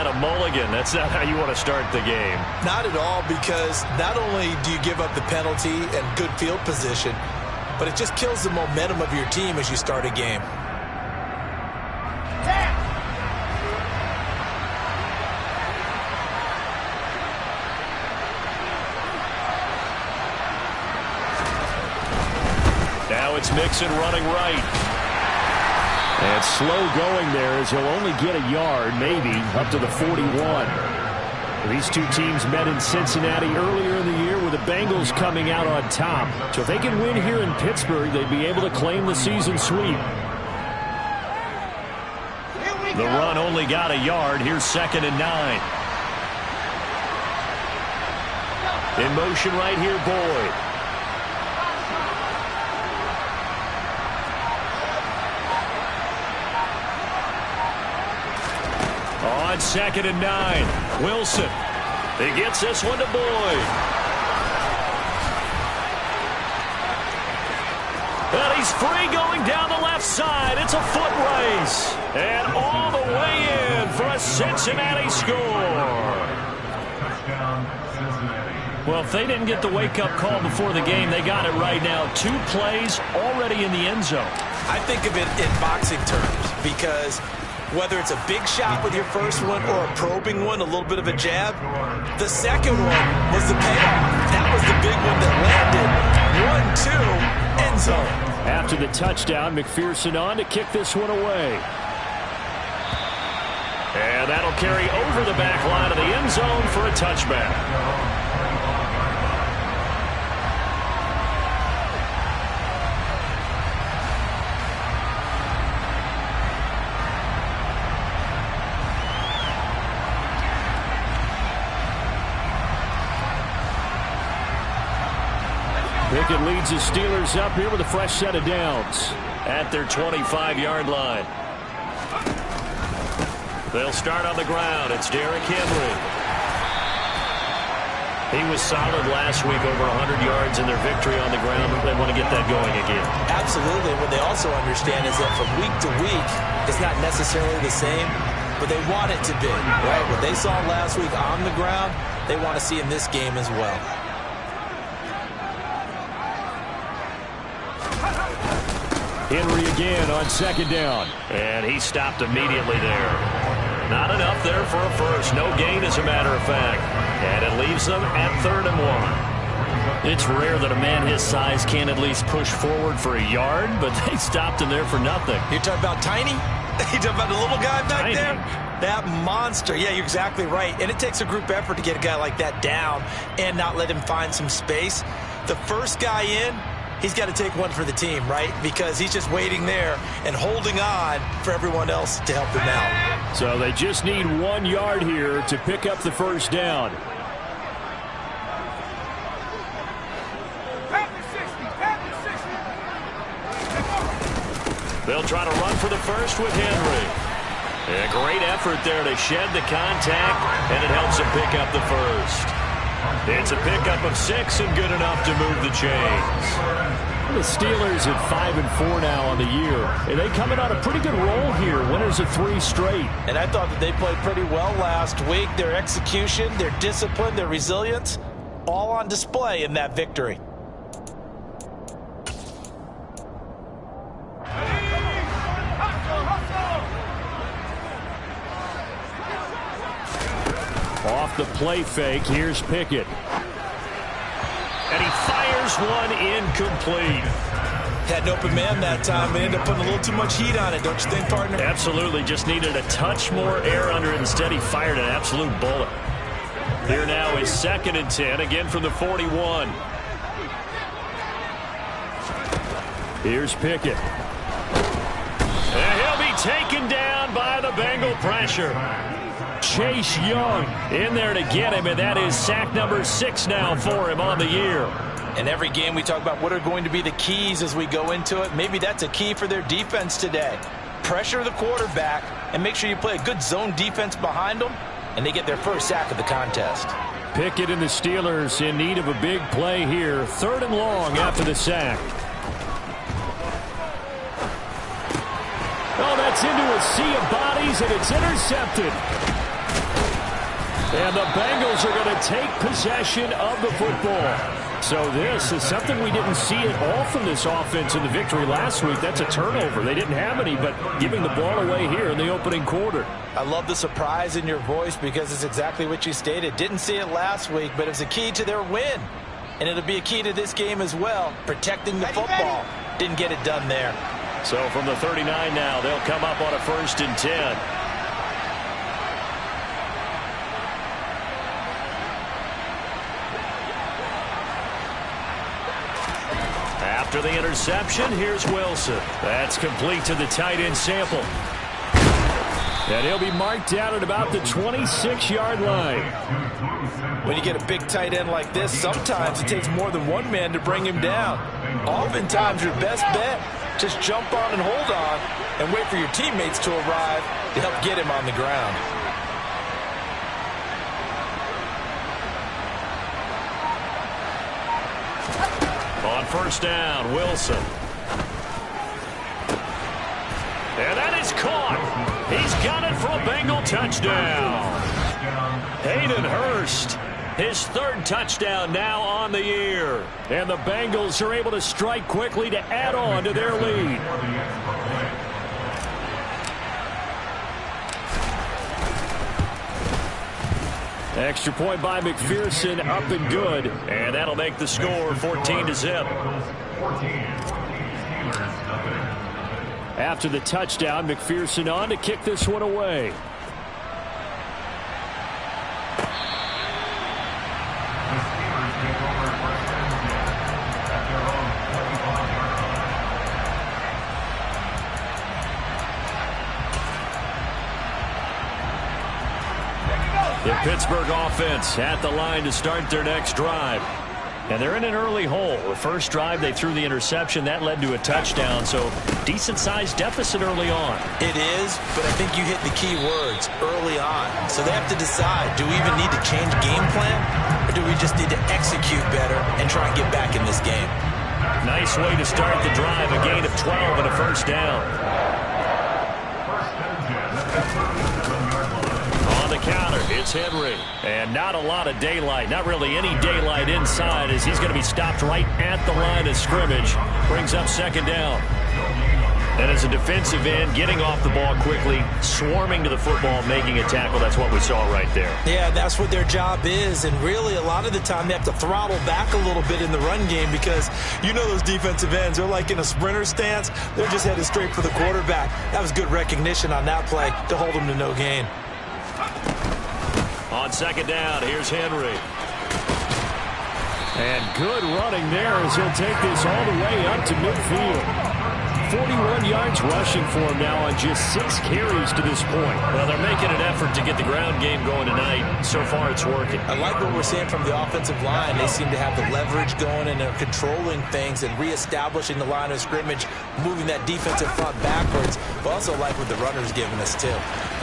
had a mulligan. That's not how you want to start the game. Not at all, because not only do you give up the penalty and good field position, but it just kills the momentum of your team as you start a game. Now it's Mixon running right. And slow going there as he'll only get a yard, maybe, up to the 41. These two teams met in Cincinnati earlier in the year with the Bengals coming out on top. So if they can win here in Pittsburgh, they'd be able to claim the season sweep. The run only got a yard. Here's 2nd and 9. In motion right here, Boyd. On 2nd and 9, Wilson. He gets this one to Boyd. And he's free going down the left side. It's a foot race. And all the way in for a Cincinnati score. Well, if they didn't get the wake-up call before the game, they got it right now. 2 plays already in the end zone. I think of it in boxing terms, because whether it's a big shot with your first one or a probing one, a little bit of a jab, the second one was the payoff. That was the big one that landed. 1-2, end zone. After the touchdown, McPherson on to kick this one away. And that'll carry over the back line of the end zone for a touchback. Pickett leads the Steelers up here with a fresh set of downs at their 25-yard line. They'll start on the ground. It's Derrick Henry. He was solid last week, over 100 yards in their victory on the ground. They want to get that going again. Absolutely. What they also understand is that from week to week, it's not necessarily the same, but they want it to be, right? What they saw last week on the ground, they want to see in this game as well. Henry again on 2nd down. And he stopped immediately there. Not enough there for a first. No gain, as a matter of fact. And it leaves them at 3rd and 1. It's rare that a man his size can't at least push forward for a yard, but they stopped him there for nothing. You're talking about Tiny? You're talking about the little guy back Tiny. there? That monster. Yeah, you're exactly right. And it takes a group effort to get a guy like that down and not let him find some space. The first guy in, he's got to take one for the team, right? Because he's just waiting there and holding on for everyone else to help him out. So they just need 1 yard here to pick up the first down. They'll try to run for the first with Henry. A great effort there to shed the contact, and it helps him pick up the first. It's a pickup of 6 and good enough to move the chains. The Steelers at 5-4 now on the year. And they coming on a pretty good roll here. Winners of 3 straight. And I thought that they played pretty well last week. Their execution, their discipline, their resilience, all on display in that victory. Off the play fake, here's Pickett. And he fires one incomplete. Had an open man that time, but ended up putting a little too much heat on it, don't you think, partner? Absolutely, just needed a touch more air under it. Instead, he fired an absolute bullet. Here now is 2nd and 10, again from the 41. Here's Pickett. And he'll be taken down by the Bengal pressure. Chase Young in there to get him, and that is sack number 6 now for him on the year. In every game we talk about what are going to be the keys as we go into it. Maybe that's a key for their defense today. Pressure the quarterback and make sure you play a good zone defense behind them, and they get their first sack of the contest. Pickett and the Steelers in need of a big play here. 3rd and long after the sack. Oh, that's into a sea of bodies, and it's intercepted. And the Bengals are going to take possession of the football. So this is something we didn't see at all from this offense in the victory last week. That's a turnover. They didn't have any, but giving the ball away here in the opening quarter. I love the surprise in your voice because it's exactly what you stated. Didn't see it last week, but it's a key to their win. And it'll be a key to this game as well, protecting the football. Didn't get it done there. So from the 39 now, they'll come up on a 1st and 10. After the interception, here's Wilson. That's complete to the tight end Sample. And he'll be marked down at about the 26-yard line. When you get a big tight end like this, sometimes it takes more than one man to bring him down. Oftentimes, your best bet, just jump on and hold on and wait for your teammates to arrive to help get him on the ground. On 1st down, Wilson. And that is caught. He's got it for a Bengal touchdown. Hayden Hurst, his 3rd touchdown now on the year. And the Bengals are able to strike quickly to add on to their lead. Extra point by McPherson, up and good. And that'll make the score 14-0. After the touchdown, McPherson on to kick this one away. The Pittsburgh offense at the line to start their next drive. And they're in an early hole. The first drive, they threw the interception. That led to a touchdown, so decent-sized deficit early on. It is, but I think you hit the key words, early on. So they have to decide, do we even need to change game plan, or do we just need to execute better and try and get back in this game? Nice way to start the drive, a gain of 12 and a 1st down. The counter, it's Henry. And not a lot of daylight, not really any daylight inside as he's going to be stopped right at the line of scrimmage. Brings up 2nd down. And as a defensive end, getting off the ball quickly, swarming to the football, making a tackle, that's what we saw right there. Yeah, that's what their job is. And really, a lot of the time, they have to throttle back a little bit in the run game because you know those defensive ends, they're like in a sprinter stance. They're just headed straight for the quarterback. That was good recognition on that play to hold them to no gain. On 2nd down, here's Henry. And good running there as he'll take this all the way up to midfield. 41 yards rushing for him now on just 6 carries to this point. Well, they're making an effort to get the ground game going tonight. So far, it's working. I like what we're seeing from the offensive line. They seem to have the leverage going, and they're controlling things and reestablishing the line of scrimmage, moving that defensive front backwards. But also like what the runner's giving us, too.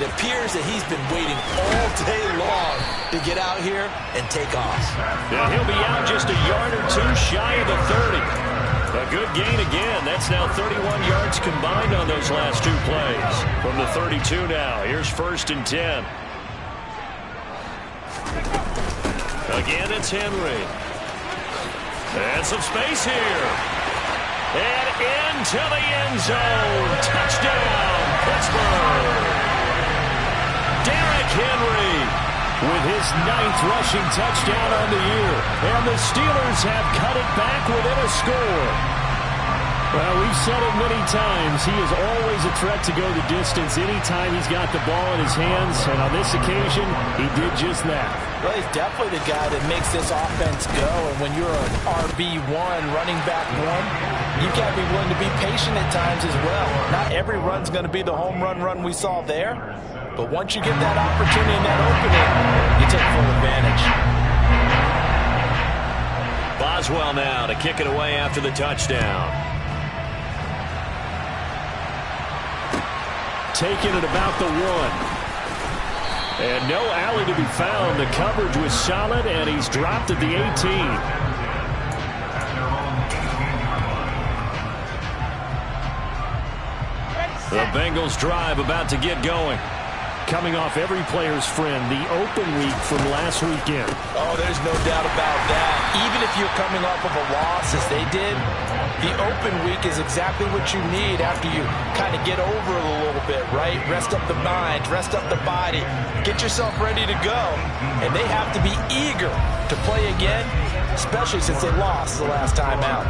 It appears that he's been waiting all day long to get out here and take off. Yeah, he'll be out just a yard or two shy of the 30. A good gain again. That's now 31 yards combined on those last 2 plays. From the 32 now, here's 1st and 10. Again, it's Henry. And some space here. And into the end zone. Touchdown, Pittsburgh. Derrick Henry with his 9th rushing touchdown on the year. And the Steelers have cut it back within a score. Well, we've said it many times. He is always a threat to go the distance anytime he's got the ball in his hands. And on this occasion, he did just that. Well, he's definitely the guy that makes this offense go. And when you're an RB1, running back 1, you've got to be willing to be patient at times as well. Not every run's going to be the home run we saw there. But once you get that opportunity and that opening, you take full advantage. Boswell now to kick it away after the touchdown. Taking it about the 1. And no alley to be found. The coverage was solid, and he's dropped at the 18. The Bengals drive about to get going. coming off every player's friend, the open week from last weekend. Oh, there's no doubt about that. Even if you're coming off of a loss as they did, the open week is exactly what you need after you kind of get over it a little bit, right? Rest up the mind, rest up the body, get yourself ready to go. And they have to be eager to play again, especially since they lost the last time out.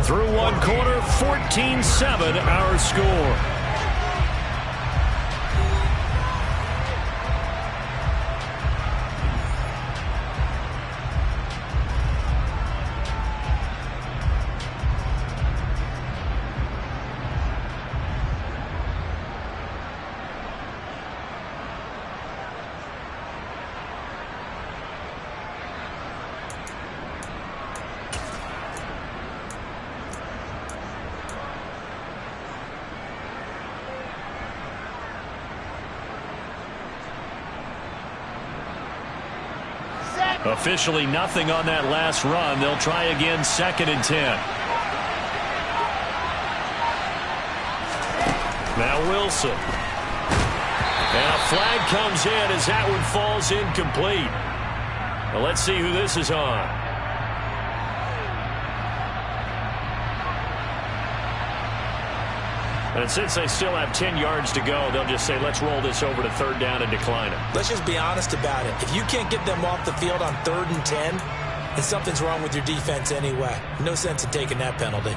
Through one quarter, 14-7 our score. Officially nothing on that last run. They'll try again, 2nd and 10. Now Wilson. And a flag comes in as that one falls incomplete. Well, let's see who this is on. And since they still have 10 yards to go, they'll just say, let's roll this over to 3rd down and decline it. Let's just be honest about it. If you can't get them off the field on 3rd and 10, then something's wrong with your defense anyway. No sense in taking that penalty.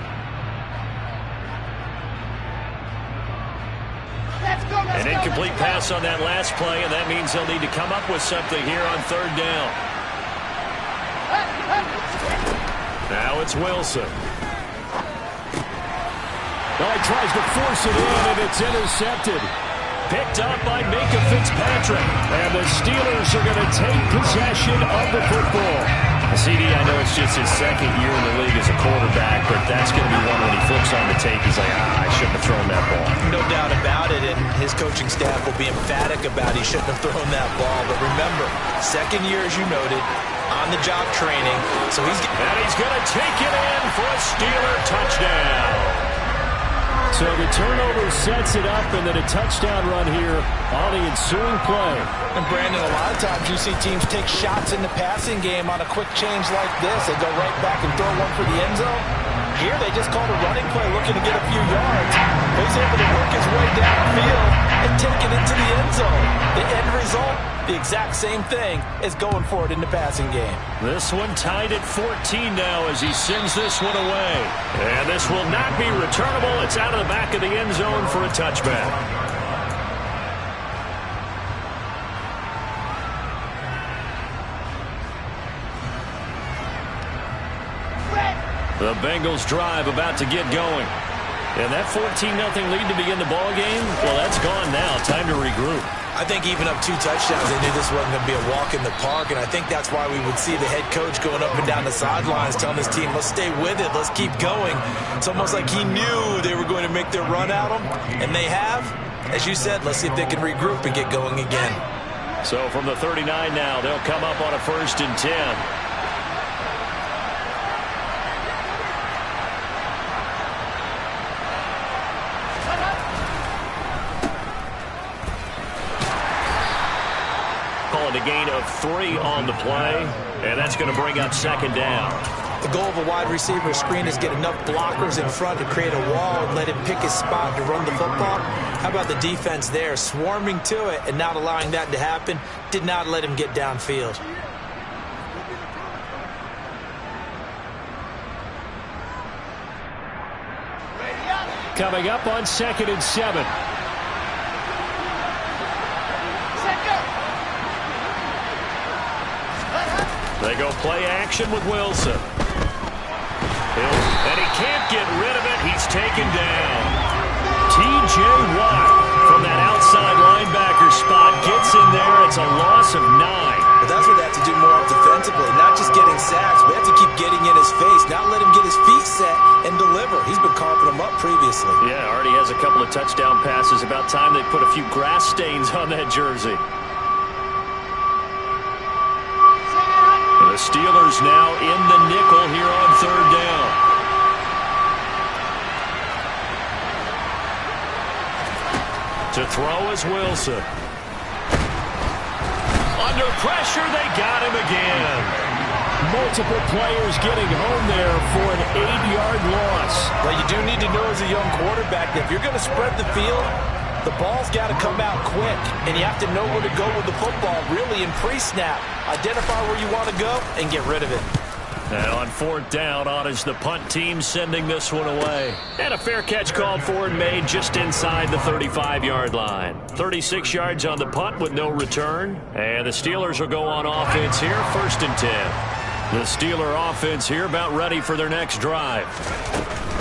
An incomplete pass on that last play, and that means they'll need to come up with something here on 3rd down. Now it's Wilson. Well, he tries to force it in, and it's intercepted. Picked up by Minka Fitzpatrick. And the Steelers are going to take possession of the football. CD, I know it's just his 2nd year in the league as a quarterback, but that's going to be one when he flips on the tape. He's like, I shouldn't have thrown that ball. No doubt about it, and his coaching staff will be emphatic about he shouldn't have thrown that ball. But remember, 2nd year, as you noted, on-the-job training. So he's going to take it in for a Steeler touchdown. So the turnover sets it up, and then a touchdown run here on the ensuing play. And Brandon, a lot of times you see teams take shots in the passing game on a quick change like this. They go right back and throw one for the end zone. Here they just called a running play looking to get a few yards. He's able to work his way downfield and take it into the end zone. The end result, the exact same thing as going for it in the passing game. This one tied at 14 now as he sends this one away. And this will not be returnable. It's out of the back of the end zone for a touchback. The Bengals drive about to get going. And that 14-0 lead to begin the ball game, well, that's gone now. Time to regroup. I think even up 2 touchdowns, they knew this wasn't going to be a walk in the park, and I think that's why we would see the head coach going up and down the sidelines telling his team, let's stay with it, let's keep going. It's almost like he knew they were going to make their run at him, and they have. As you said, let's see if they can regroup and get going again. So from the 39 now, they'll come up on a 1st and 10. A gain of 3 on the play, and that's going to bring up 2nd down. The goal of a wide receiver screen is get enough blockers in front to create a wall and let him pick his spot to run the football. How about the defense there, swarming to it and not allowing that to happen? Did not let him get downfield. Coming up on 2nd and 7. They go play action with Wilson. And he can't get rid of it. He's taken down. T.J. Watt from that outside linebacker spot gets in there. It's a loss of 9. But that's what they have to do more defensively, not just getting sacks, but they have to keep getting in his face, not let him get his feet set and deliver. He's been carving them up previously. Yeah, already has a couple of touchdown passes. About time they put a few grass stains on that jersey. The Steelers now in the nickel here on 3rd down. To throw is Wilson. Under pressure, they got him again. Multiple players getting home there for an 8-yard loss. Well, you do need to know as a young quarterback that if you're going to spread the field, the ball's got to come out quick, and you have to know where to go with the football, really in pre-snap. Identify where you want to go and get rid of it. And on 4th down, on is the punt team sending this one away. And a fair catch called for and made just inside the 35-yard line. 36 yards on the punt with no return. And the Steelers will go on offense here, 1st and 10. The Steeler offense here about ready for their next drive.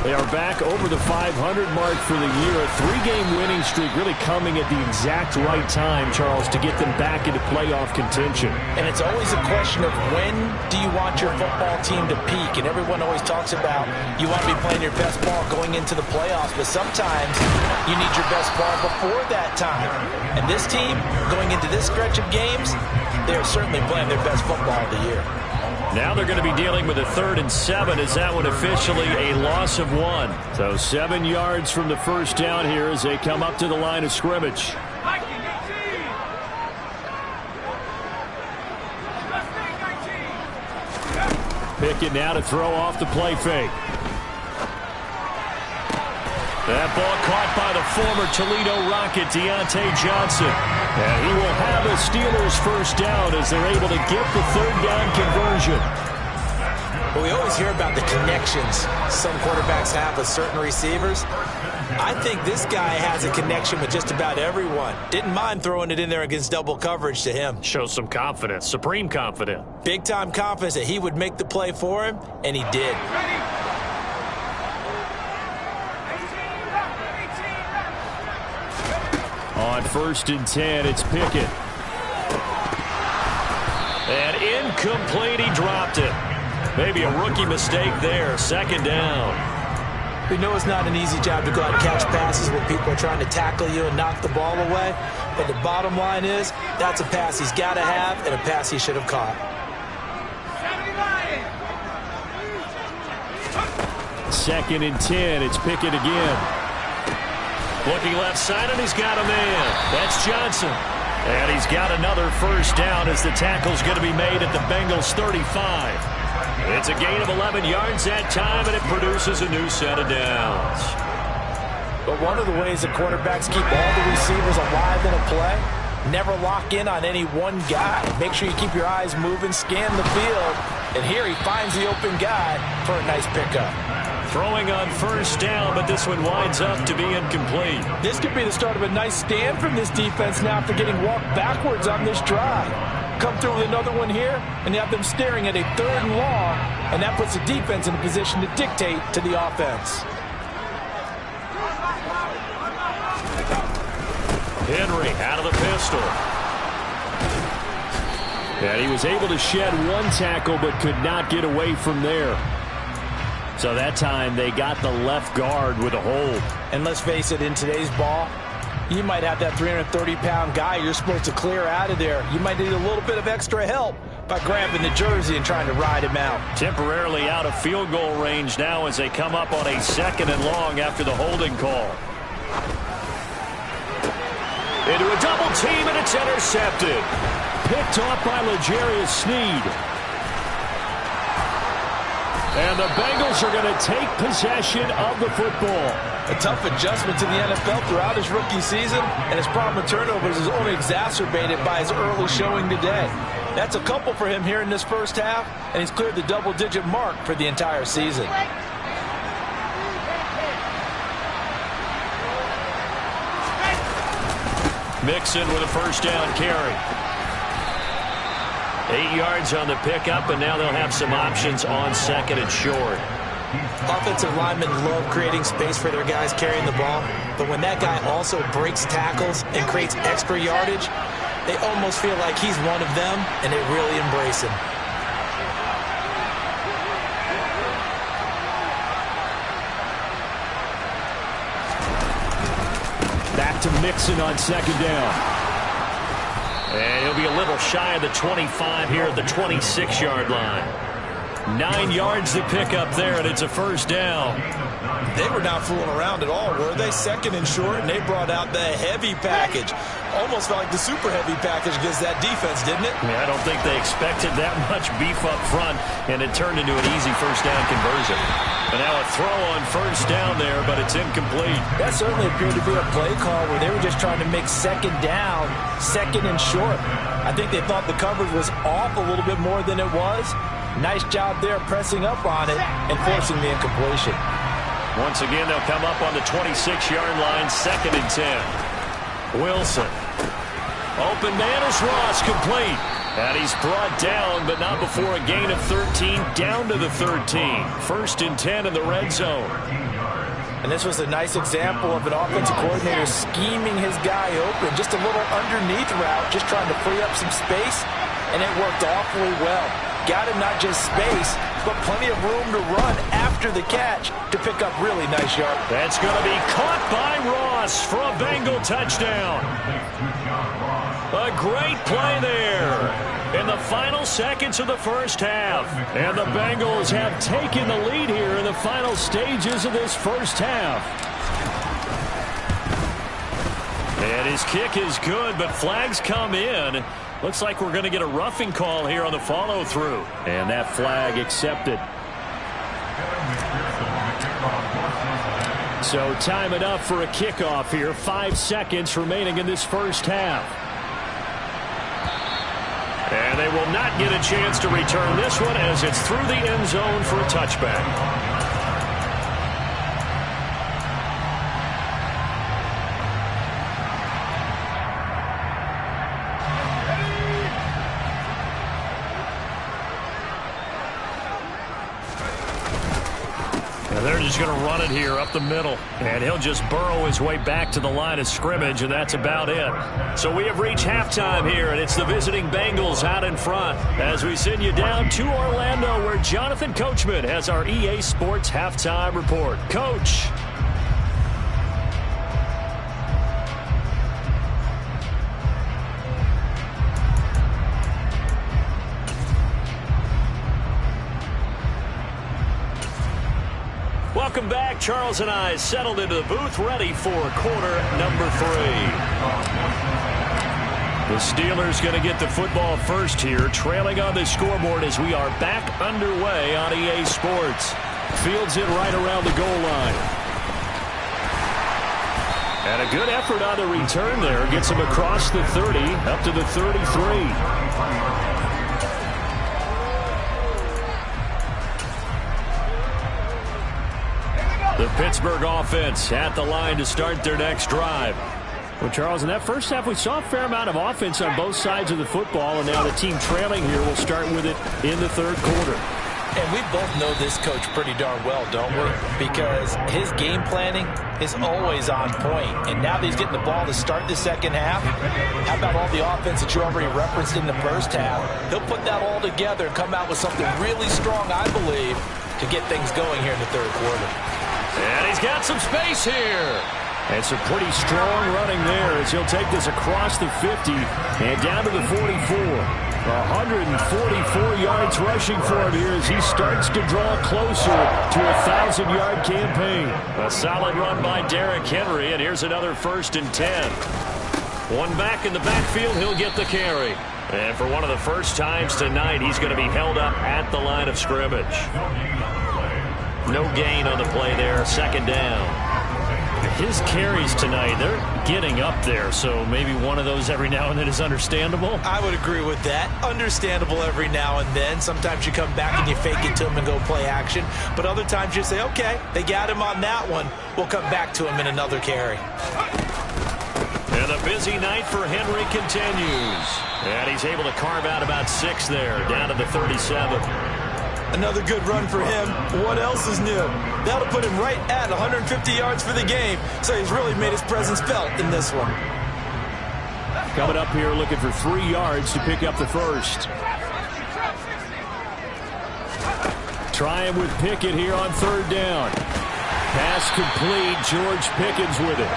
They are back over the 500 mark for the year. A 3-game winning streak really coming at the exact right time, Charles, to get them back into playoff contention. And it's always a question of when do you want your football team to peak? And everyone always talks about you want to be playing your best ball going into the playoffs, but sometimes you need your best ball before that time. And this team, going into this stretch of games, they are certainly playing their best football of the year. Now they're going to be dealing with a 3rd and 7. Is that one officially a loss of 1? So 7 yards from the first down here as they come up to the line of scrimmage. Pickett now to throw off the play fake. That ball caught by the former Toledo Rocket, Deontay Johnson. And he will have a Steelers first down as they're able to get the 3rd down conversion. But we always hear about the connections some quarterbacks have with certain receivers. I think this guy has a connection with just about everyone. Didn't mind throwing it in there against double coverage to him. Shows some confidence, supreme confidence. Big-time confidence that he would make the play for him, and he did. On 1st and 10, it's Pickett. And incomplete, he dropped it. Maybe a rookie mistake there, 2nd down. We know it's not an easy job to go out and catch passes when people are trying to tackle you and knock the ball away. But the bottom line is, that's a pass he's got to have and a pass he should have caught. 2nd and 10, it's Pickett again. Looking left side, and he's got a man. That's Johnson. And he's got another first down as the tackle's going to be made at the Bengals' 35. It's a gain of 11 yards that time, and it produces a new set of downs. But one of the ways the quarterbacks keep all the receivers alive in a play, never lock in on any one guy. Make sure you keep your eyes moving, scan the field, and here he finds the open guy for a nice pickup. Throwing on first down, but this one winds up to be incomplete. This could be the start of a nice stand from this defense now after getting walked backwards on this drive. Come through with another one here, and you have them staring at a 3rd and long, and that puts the defense in a position to dictate to the offense. Henry out of the pistol. And he was able to shed one tackle, but could not get away from there. So that time they got the left guard with a hold. And let's face it, in today's ball, you might have that 330-pound guy you're supposed to clear out of there. You might need a little bit of extra help by grabbing the jersey and trying to ride him out. Temporarily out of field goal range now as they come up on a 2nd and long after the holding call. Into a double team, and it's intercepted. Picked off by L'Jarius Sneed. And the Bengals are going to take possession of the football. A tough adjustment to the NFL throughout his rookie season, and his problem with turnovers is only exacerbated by his early showing today. That's a couple for him here in this first half, and he's cleared the double-digit mark for the entire season. Mixon with a first down carry. 8 yards on the pickup, and now they'll have some options on 2nd and short. Offensive linemen love creating space for their guys carrying the ball, but when that guy also breaks tackles and creates extra yardage, they almost feel like he's one of them, and they really embrace him. Back to Mixon on 2nd down. And he'll be a little shy of the 25 here at the 26-yard line. 9 yards to pick up there, and it's a first down. They were not fooling around at all, were they? Second and short, and they brought out the heavy package. Almost felt like the super heavy package against that defense, didn't it? Yeah, I don't think they expected that much beef up front, and it turned into an easy first down conversion. And now a throw on first down there, but it's incomplete. That certainly appeared to be a play call where they were just trying to make second down, second and short. I think they thought the coverage was off a little bit more than it was. Nice job there pressing up on it and forcing the incompletion. Once again, they'll come up on the 26-yard line, 2nd and 10. Wilson. Open man is Ross, complete. And he's brought down, but not before a gain of 13, down to the 13. 1st and 10 in the red zone. And this was a nice example of an offensive coordinator scheming his guy open. Just a little underneath route, just trying to free up some space, and it worked awfully well. Got him not just space, but plenty of room to run after the catch to pick up really nice yards. That's going to be caught by Ross for a Bengal touchdown. A great play there in the final seconds of the first half. And the Bengals have taken the lead here in the final stages of this first half. And his kick is good, but flags come in. Looks like we're going to get a roughing call here on the follow-through. And that flag accepted. So time it up for a kickoff here. 5 seconds remaining in this first half. And they will not get a chance to return this one as it's through the end zone for a touchback. They're just going to run it here up the middle. And he'll just burrow his way back to the line of scrimmage, and that's about it. So we have reached halftime here, and it's the visiting Bengals out in front as we send you down to Orlando, where Jonathan Coachman has our EA Sports halftime report. Coach. Welcome back. Charles and I settled into the booth, ready for quarter number 3. The Steelers going to get the football first here, trailing on the scoreboard as we are back underway on EA Sports. Fields it right around the goal line. And a good effort on the return there. Gets him across the 30, up to the 33. The Pittsburgh offense at the line to start their next drive. Well, Charles, in that first half, we saw a fair amount of offense on both sides of the football, and now the team trailing here will start with it in the third quarter. And we both know this coach pretty darn well, don't we? Because his game planning is always on point. And now that he's getting the ball to start the second half, how about all the offense that you already referenced in the first half? He'll put that all together and come out with something really strong, I believe, to get things going here in the third quarter. And he's got some space here. And some pretty strong running there as he'll take this across the 50 and down to the 44. 144 yards rushing for him here as he starts to draw closer to a 1,000-yard campaign. A solid run by Derrick Henry, and here's another 1st and 10. One back in the backfield, he'll get the carry. And for one of the first times tonight, he's going to be held up at the line of scrimmage. No gain on the play there, 2nd down. His carries tonight, they're getting up there, so maybe one of those every now and then is understandable. I would agree with that. Understandable every now and then. Sometimes you come back and you fake it to him and go play action. But other times you say, okay, they got him on that one. We'll come back to him in another carry. And a busy night for Henry continues. And he's able to carve out about 6 there, down to the 37. Another good run for him. What else is new? That'll put him right at 150 yards for the game. So he's really made his presence felt in this one. Coming up here looking for 3 yards to pick up the first. Trying with Pickett here on 3rd down. Pass complete. George Pickens with it.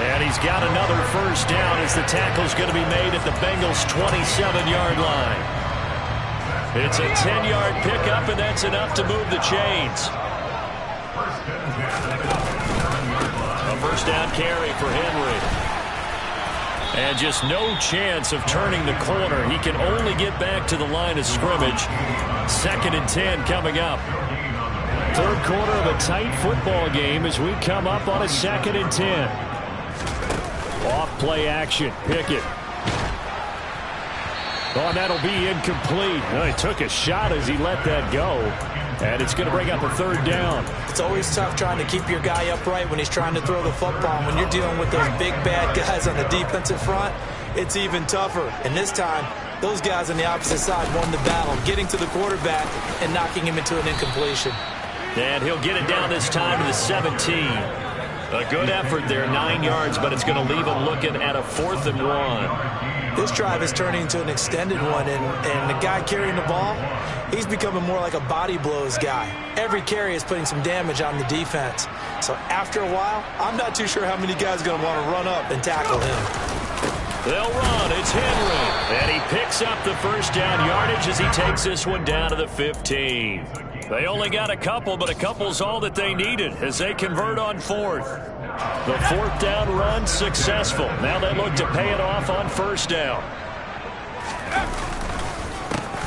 And he's got another first down as the tackle's going to be made at the Bengals' 27-yard line. It's a 10-yard pickup, and that's enough to move the chains. A first down carry for Henry. And just no chance of turning the corner. He can only get back to the line of scrimmage. 2nd and 10 coming up. Third quarter of a tight football game as we come up on a 2nd and 10. Off play action. Pickett. Oh, and that'll be incomplete. Well, he took a shot as he let that go. And it's going to bring up a 3rd down. It's always tough trying to keep your guy upright when he's trying to throw the football. When you're dealing with those big, bad guys on the defensive front, it's even tougher. And this time, those guys on the opposite side won the battle, getting to the quarterback and knocking him into an incompletion. And he'll get it down this time to the 17. A good effort there, 9 yards, but it's going to leave him looking at a 4th and 1. This drive is turning into an extended one, and the guy carrying the ball, he's becoming more like a body blows guy. Every carry is putting some damage on the defense. So after a while, I'm not too sure how many guys are going to want to run up and tackle him. They'll run. It's Henry. And he picks up the first down yardage as he takes this one down to the 15. They only got a couple, but a couple's all that they needed as they convert on 4th. The 4th down run successful. Now they look to pay it off on 1st down.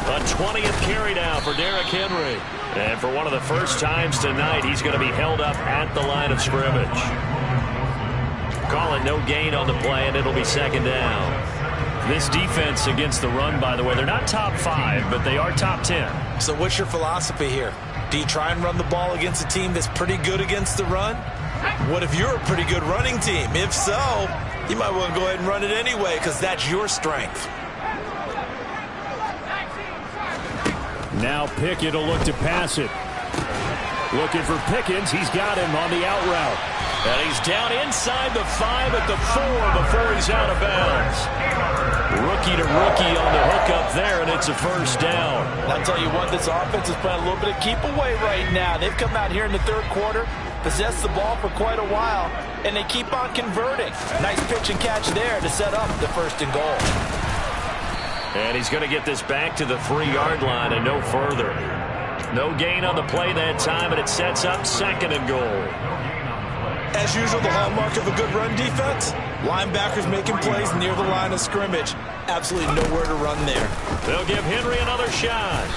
A 20th carry now for Derrick Henry. And for one of the first times tonight, he's going to be held up at the line of scrimmage. Call it no gain on the play, and it'll be 2nd down. This defense against the run, by the way, they're not top 5, but they are top 10. So what's your philosophy here? Do you try and run the ball against a team that's pretty good against the run? What if you're a pretty good running team? If so, you might want to go ahead and run it anyway because that's your strength. Now Pickett will look to pass it. Looking for Pickens. He's got him on the out route. And he's down inside the 5 at the 4 before he's out of bounds. Rookie to rookie on the hook up there, and it's a first down. I'll tell you what, this offense is playing a little bit of keep away right now. They've come out here in the 3rd quarter, possessed the ball for quite a while, and they keep on converting. Nice pitch and catch there to set up the 1st and goal. And he's going to get this back to the 3-yard line and no further. No gain on the play that time, and it sets up 2nd and goal. As usual, the hallmark of a good run defense, linebackers making plays near the line of scrimmage. Absolutely nowhere to run there. They'll give Henry another shot.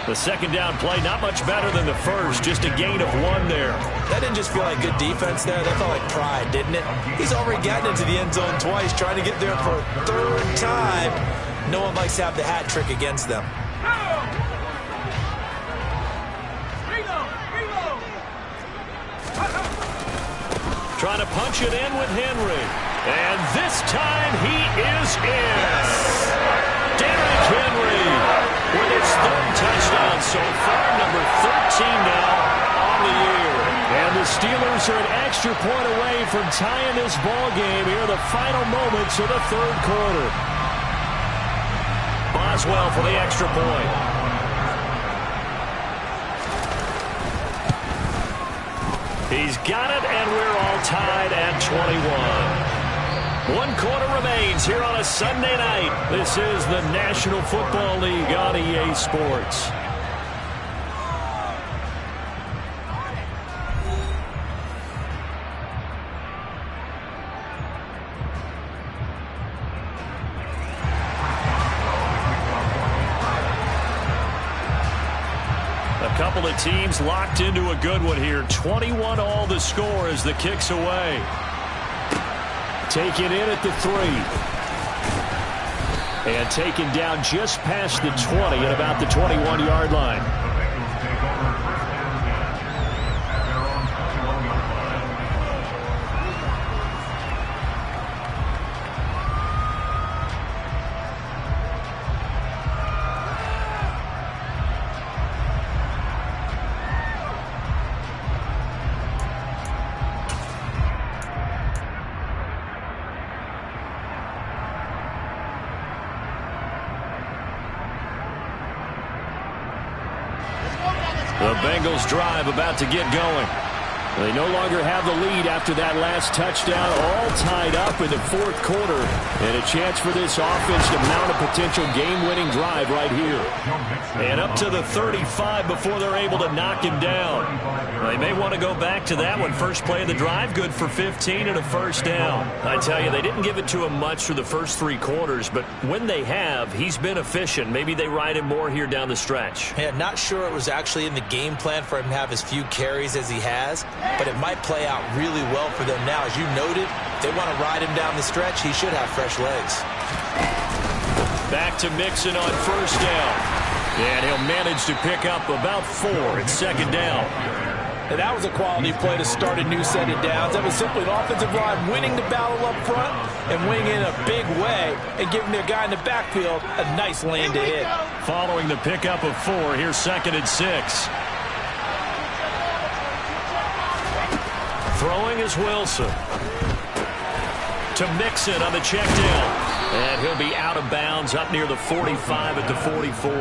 The 2nd down play, not much better than the first, just a gain of 1 there. That didn't just feel like good defense there. That felt like pride, didn't it? He's already gotten into the end zone twice, trying to get there for a 3rd time. No one likes to have the hat trick against them. Trying to punch it in with Henry. And this time he is in. Derrick Henry with his 3rd touchdown so far, number 13 now on the year. And the Steelers are an extra point away from tying this ball game here in the final moments of the 3rd quarter. Boswell for the extra point. He's got it, and we're all tied at 21. 1 quarter remains here on a Sunday night. This is the National Football League on EA Sports. Couple of teams locked into a good one here. 21 all the score as the kick's away. Taken in at the 3. And taken down just past the 20 at about the 21-yard line. The Bengals drive about to get going. They no longer have the lead after that last touchdown, all tied up in the fourth quarter. And a chance for this offense to mount a potential game-winning drive right here. And up to the 35 before they're able to knock him down. They may want to go back to that one. First play of the drive, good for 15 and a first down. I tell you, they didn't give it to him much through the first 3 quarters, but when they have, he's been efficient. Maybe they ride him more here down the stretch. Yeah, not sure it was actually in the game plan for him to have as few carries as he has, but it might play out really well for them now. As you noted, if they want to ride him down the stretch, he should have fresh legs. Back to Mixon on first down. And he'll manage to pick up about 4 at second down. And that was a quality play to start a new set of downs. That was simply an offensive line winning the battle up front and winning in a big way and giving their guy in the backfield a nice lane to hit. Following the pickup of 4, here's 2nd and 6. Throwing is Wilson. To Mixon on the check down. And he'll be out of bounds up near the 45 at the 44.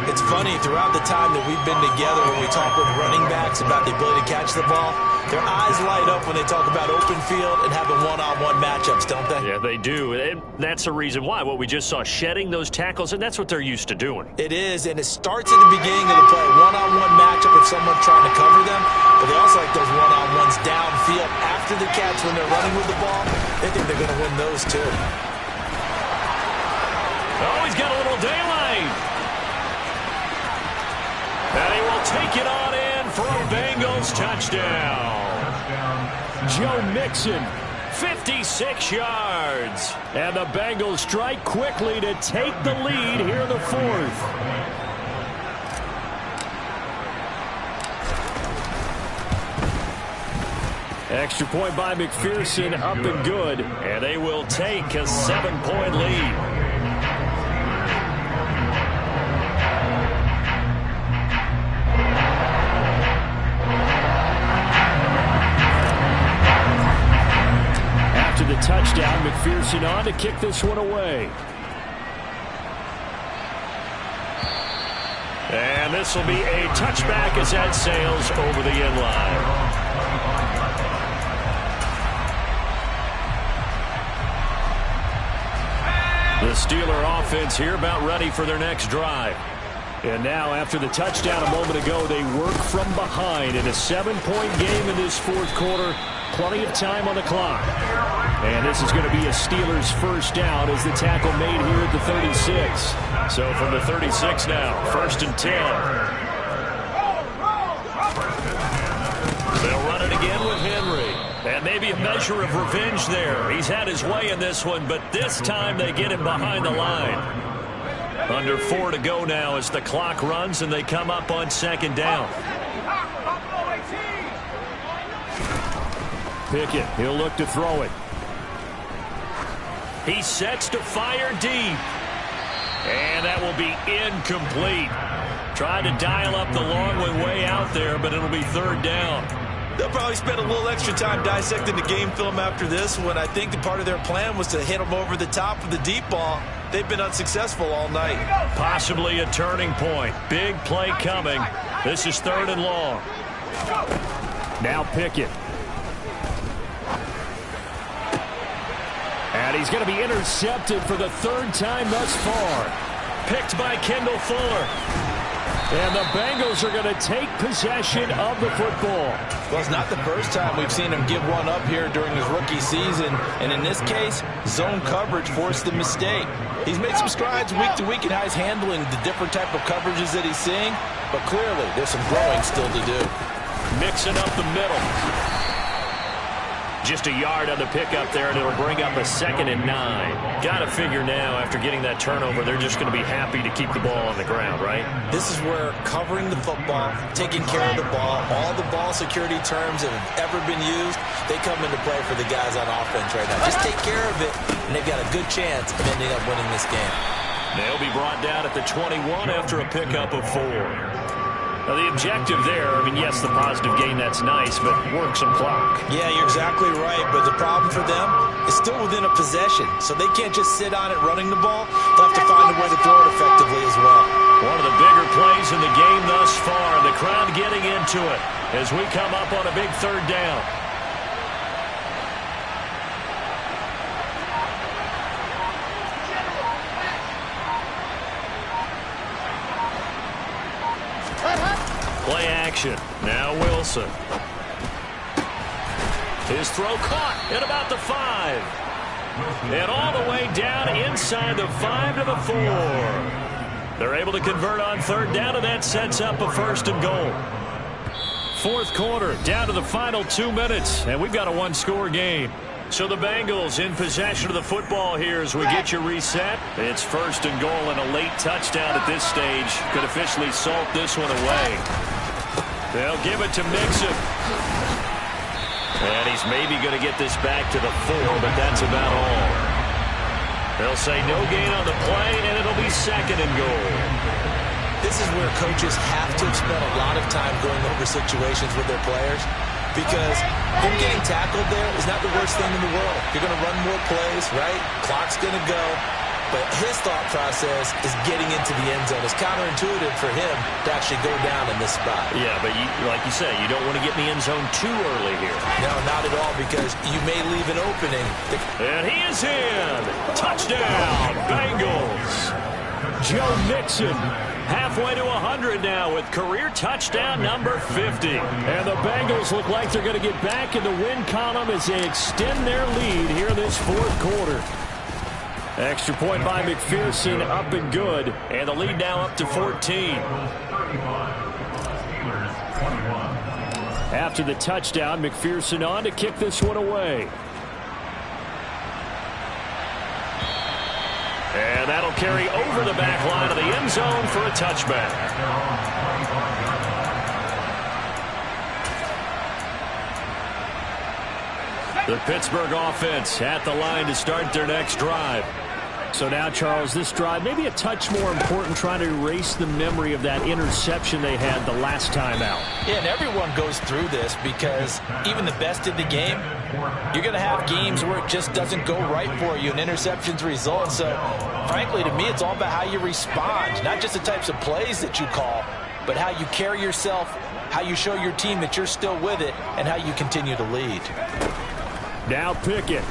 It's funny, throughout the time that we've been together when we talk with running backs about the ability to catch the ball, their eyes light up when they talk about open field and having one-on-one matchups, don't they? Yeah, they do. And that's the reason why. What we just saw, shedding those tackles, and that's what they're used to doing. It is, and it starts at the beginning of the play. One-on-one matchup if someone's trying to cover them, but they also like those one-on-ones downfield after the catch when they're running with the ball. They think they're going to win those too. Oh, he's got a little daylight. And he will take it on in for a Bengals touchdown. Joe Mixon, 56 yards. and the Bengals strike quickly to take the lead here in the fourth. Extra point by McPherson, up and good. And they will take a 7-point lead. After the touchdown, McPherson on to kick this one away. And this will be a touchback as that sails over the end line. The Steeler offense here about ready for their next drive. And now, after the touchdown a moment ago, they work from behind in a 7-point game in this fourth quarter. Plenty of time on the clock. And this is going to be a Steelers first down as the tackle made here at the 36. So from the 36 now, 1st and 10. They'll run it again with Henry. And maybe a measure of revenge there. He's had his way in this one, but this time they get him behind the line. Under 4 to go now as the clock runs and they come up on 2nd down. Pickett, he'll look to throw it. He sets to fire deep. And that will be incomplete. Tried to dial up the long one way out there, but it'll be 3rd down. They'll probably spend a little extra time dissecting the game film after this one. I think the part of their plan was to hit them over the top of the deep ball. They've been unsuccessful all night. Possibly a turning point. Big play coming. This is 3rd and long. Now Pickett. And he's going to be intercepted for the 3rd time thus far. Picked by Kendall Fuller. And the Bengals are going to take possession of the football. Well, it's not the first time we've seen him give one up here during his rookie season. And in this case, zone coverage forced the mistake. He's made some strides week to week in how he's handling the different type of coverages that he's seeing. But clearly, there's some growing still to do. Mixing up the middle. Just a yard on the pickup there, and it'll bring up a 2nd and 9. Got to figure now, after getting that turnover, they're just going to be happy to keep the ball on the ground, right? This is where covering the football, taking care of the ball, all the ball security terms that have ever been used, they come into play for the guys on offense right now. Just take care of it, and they've got a good chance of ending up winning this game. They'll be brought down at the 21 after a pickup of 4. Now, the objective there, I mean, yes, the positive gain, that's nice, but work some clock. Yeah, you're exactly right, but the problem for them is still within a possession, so they can't just sit on it running the ball. They'll have to find a way to throw it effectively as well. One of the bigger plays in the game thus far. The crowd getting into it as we come up on a big third down. Play action. Now Wilson. His throw caught at about the 5. And all the way down inside the 5 to the 4. They're able to convert on third down, and that sets up a 1st and goal. Fourth quarter, down to the final 2 minutes, and we've got a one-score game. So the Bengals in possession of the football here as we get you reset. It's 1st and goal, and a late touchdown at this stage could officially salt this one away. They'll give it to Mixon. And he's maybe going to get this back to the 4, but that's about all. They'll say no gain on the play, and it'll be 2nd and goal. This is where coaches have to spend a lot of time going over situations with their players, because them getting tackled there is not the worst thing in the world. You're going to run more plays, right? Clock's going to go. But his thought process is getting into the end zone. It's counterintuitive for him to actually go down in this spot. Yeah, but like you say, you don't want to get in the end zone too early here. No, not at all, because you may leave an opening. And he is in. Touchdown, Bengals. Joe Mixon halfway to 100 now with career touchdown number 50. And the Bengals look like they're going to get back in the win column as they extend their lead here in this fourth quarter. Extra point by McPherson, up and good. And the lead now up to 14. After the touchdown, McPherson on to kick this one away. And that'll carry over the back line of the end zone for a touchback. The Pittsburgh offense at the line to start their next drive. So now, Charles, this drive maybe a touch more important, trying to erase the memory of that interception they had the last time out. Yeah, and everyone goes through this because even the best in the game, you're going to have games where it just doesn't go right for you and interceptions result. So, frankly, to me, it's all about how you respond, not just the types of plays that you call, but how you carry yourself, how you show your team that you're still with it, and how you continue to lead. Now Pickett.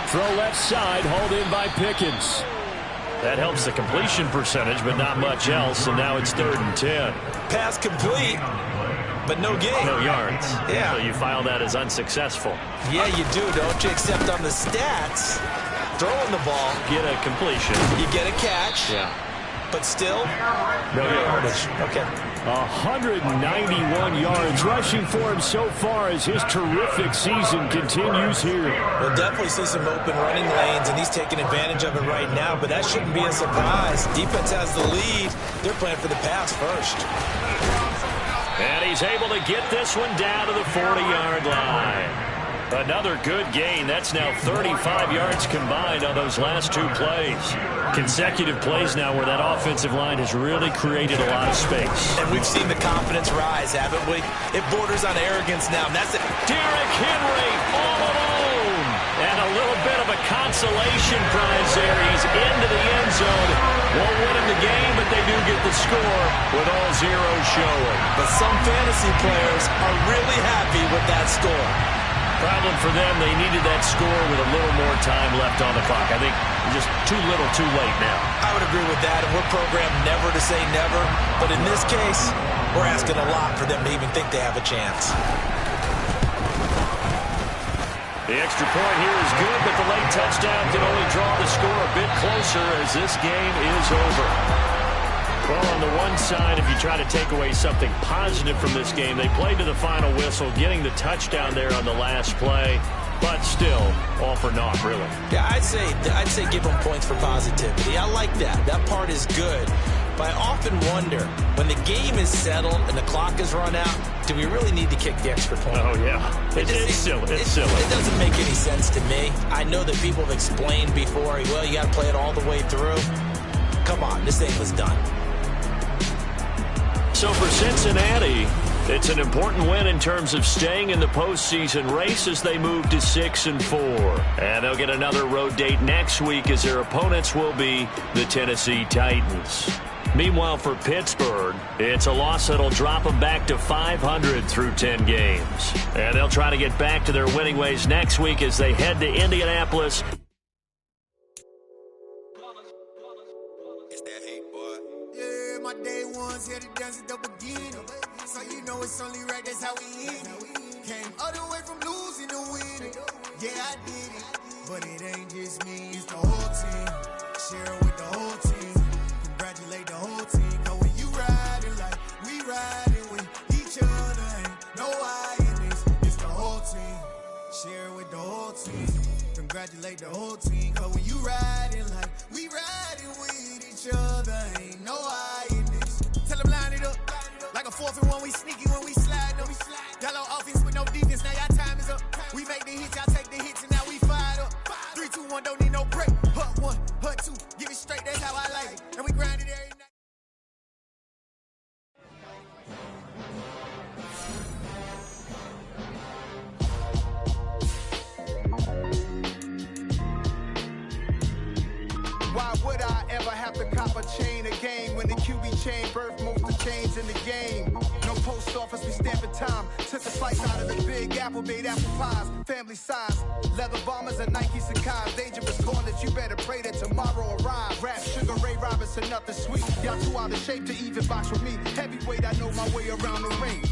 Throw left side, hauled in by Pickens. That helps the completion percentage, but not much else, and now it's 3rd and 10. Pass complete, but no gain. No yards. Yeah. So you file that as unsuccessful. Yeah, you do, don't you? Except on the stats, throwing the ball. Get a completion. You get a catch. Yeah. But still, no yardage. Okay. 191 yards rushing for him so far as his terrific season continues here. We'll definitely see some open running lanes, and he's taking advantage of it right now, but that shouldn't be a surprise. Defense has the lead. They're playing for the pass first. And he's able to get this one down to the 40-yard line. Another good gain. That's now 35 yards combined on those last 2 plays. Consecutive plays now where that offensive line has really created a lot of space. And we've seen the confidence rise, haven't we? It borders on arrogance now, and that's it. Derrick Henry all alone. And a little bit of a consolation prize there. He's into the end zone. Won't win him the game, but they do get the score with all zeros showing. But some fantasy players are really happy with that score. Problem for them, they needed that score with a little more time left on the clock. I think just too little, too late now. I would agree with that, and we're programmed never to say never. But in this case, we're asking a lot for them to even think they have a chance. The extra point here is good, but the late touchdown can only draw the score a bit closer as this game is over. Well, on the one side, if you try to take away something positive from this game, they played to the final whistle, getting the touchdown there on the last play, but still, all for naught, really. Yeah, I'd say give them points for positivity. I like that. That part is good. But I often wonder, when the game is settled and the clock is run out, do we really need to kick the extra point? Oh, yeah. It's silly. It's silly. It doesn't make any sense to me. I know that people have explained before, well, you got to play it all the way through. Come on, this thing was done. So for Cincinnati, It's an important win in terms of staying in the postseason race as they move to 6-4. And they'll get another road date next week as their opponents will be the Tennessee Titans. Meanwhile, for Pittsburgh, it's a loss that'll drop them back to 500 through 10 games. And they'll try to get back to their winning ways next week as they head to Indianapolis. It's that hate, boy. Yeah, my day ones here to dance at the beginning. So you know it's only right, that's how we end it. Came all the way from losing to winning. Yeah, I did it. But it ain't just me, it's the whole team. Share with the whole team. Congratulate the whole team. Cause when you riding like we riding with each other, ain't no I in this. It's the whole team. Share with the whole team. Congratulate the whole team. Cause when you riding like we riding with each other, ain't no I in this. Tell them line it up. Like a 4th and 1, we sneaky when we slide up. Y'all on offense with no defense, now y'all time is up. We make the hits, y'all take the hits, and now we fired up. 3, 2, 1, don't need no break. Hut 1, hut 2, give it straight, that's how I like it. And we grind it every night. Why would I ever have to cop a chain again when the QB chain birthed most of the chains in the game? No post office, we stamping time. Took a slice out of the Big Apple, made apple pies, family size. Leather bombers and Nike Sacai's. Dangerous corners, you better pray that tomorrow arrive. Rap, Sugar Ray Robinson, nothing sweet. Y'all too out of shape to even box with me. Heavyweight, I know my way around the ring.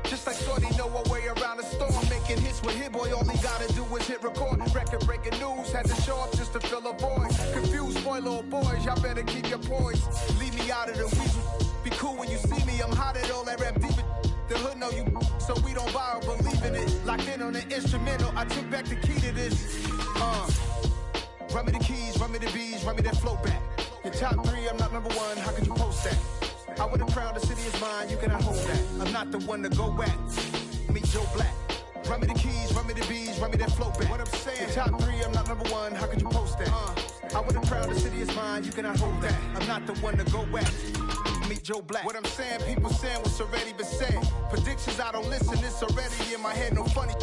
Just like Shorty know her way around the storm. Making hits with Hit Boy, all he gotta do is hit record. Record breaking news, had to show up just to fill a void. Confused boy, little boys, y'all better keep your poise. Leave me out of the weasel. Be cool when you see me, I'm hot at all that rap deep. The hood know you, so we don't borrow, believe in it. Locked in on the instrumental, I took back the key to this. Run me the keys, run me the bees, run me that flow back. Your top 3, I'm not number 1, how could you post that? I would have crowned the city is mine, you cannot hold that. I'm not the one to go at. Meet Joe Black. Run me the keys, run me the bees, run me that flow back. What I'm saying, your top 3, I'm not number 1, how could you post that? I would have crowned the city is mine, you cannot hold that. I'm not the one to go at. Meet Joe Black. What I'm saying, people saying what's already been said. Predictions, I don't listen, it's already in my head, no funny.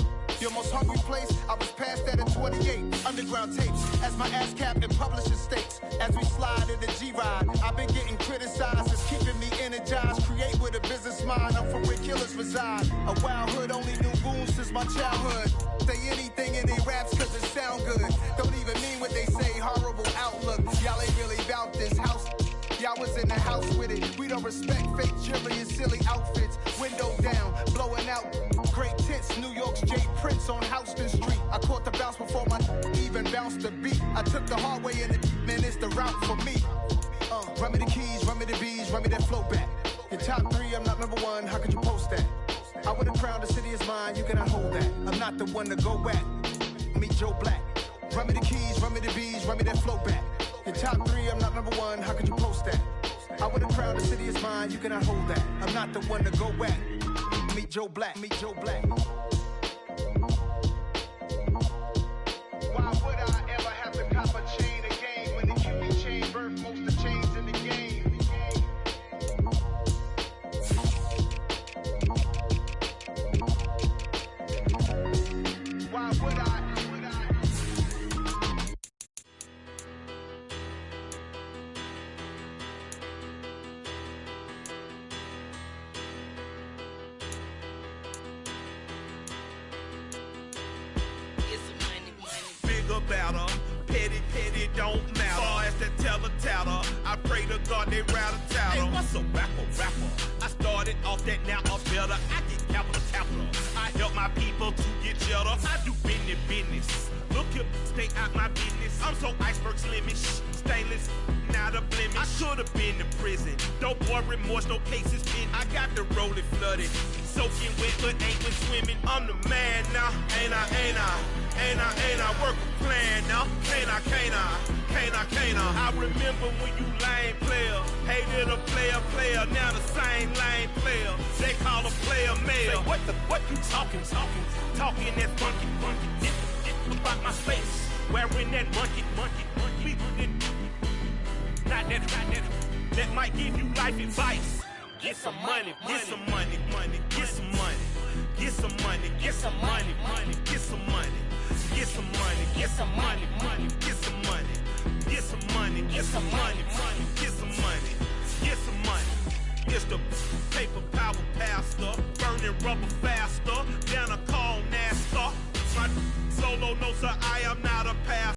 Your most hungry place, I was past that at 28. Underground tapes, as my ass cap in publishing stakes. As we slide in the G-Ride, I've been getting criticized. It's keeping me energized. Create with a business mind, I'm from where killers reside. A wild hood, only knew goons since my childhood. Say anything in they raps cause it sound good. Don't even mean what they say, horrible outlook. Y'all ain't really about this house. Y'all was in the house with it. We don't respect fake jewelry and silly outfits. Window down, blowing out. Great tits, New York's J. Prince on Houston Street. I caught the bounce before my even bounced the beat. I took the hard way in it, man, it's the route for me. Run me the keys, run me the bees, run me that flow back. Your top 3, I'm not number 1, how could you post that? I would have crowned the city is mine, you cannot hold that. I'm not the one to go at. Meet Joe Black. Run me the keys, run me the bees, run me that flow back. Your top 3, I'm not number 1, how could you post that? I would have crowned the city is mine, you cannot hold that. I'm not the one to go at. Meet Joe Black, meet Joe Black. Why would I ever have to cop a chain again when the QB chain birthed most of the chains in the game? Why would I? Better, petty, don't matter. Far as the teller, I pray to God they rattle tattle. Hey, what's a rapper? I started off that, now I'm better. I get capital. I help my people to get cheddar. I do business. Look here, stay out my business. I'm so iceberg slimish, stainless, not a blemish. I should have been in prison. No boy remorse, no cases pinned. I got the rolling flooded, soaking wet, but ain't been swimming. I'm the man now, ain't I work a plan now, can't I? I remember when you lame player, hated a player, now the same lame player. They call a player mayor. What you talking that funky, about my space, wearing that monkey, not that might give you life advice. Get some money, get rubber fat.